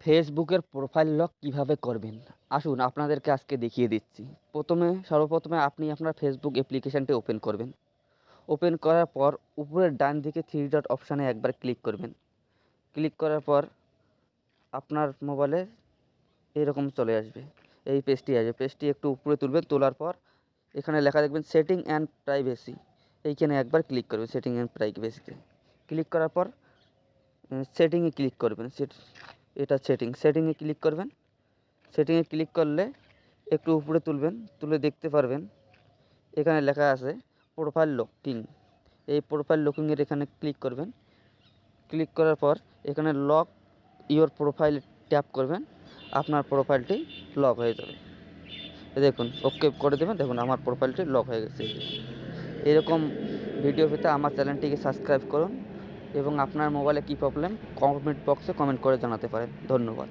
ফেসবুকের profile lock কীভাবে করবেন আসুন আপনাদেরকে আজকে দেখিয়ে দিচ্ছি। সর্বপ্রথমে আপনি আপনার ফেসবুক অ্যাপ্লিকেশানটি ওপেন করবেন। ওপেন করার পর উপরের ডান দিকে থ্রি ডট অপশানে একবার ক্লিক করবেন। ক্লিক করার পর আপনার মোবাইলে এরকম চলে আসবে, এই পেজটি আসবে। পেজটি একটু উপরে তুলবেন, তোলার পর এখানে লেখা দেখবেন সেটিং অ্যান্ড প্রাইভেসি, এইখানে একবার ক্লিক করবেন। সেটিং অ্যান্ড প্রাইভেসিতে ক্লিক করার পর সেটিংয়ে ক্লিক করবেন। এটা সেটিংয়ে ক্লিক করবেন। সেটিংয়ে ক্লিক করলে একটু উপরে তুলবেন, তুলে দেখতে পারবেন এখানে লেখা আছে প্রোফাইল লকিং। এই প্রোফাইল লকিংয়ের এখানে ক্লিক করবেন। ক্লিক করার পর এখানে লক ইওর প্রোফাইল ট্যাপ করবেন, আপনার প্রোফাইলটি লক হয়ে যাবে। দেখুন ওকে করে দেবেন, দেখুন আমার প্রোফাইলটি লক হয়ে গেছে। এরকম ভিডিও পেতে আমার চ্যানেলটিকে সাবস্ক্রাইব করুন এবং আপনার মোবাইলে কী প্রবলেম কমেন্ট বক্সে কমেন্ট করে জানাতে পারেন। ধন্যবাদ।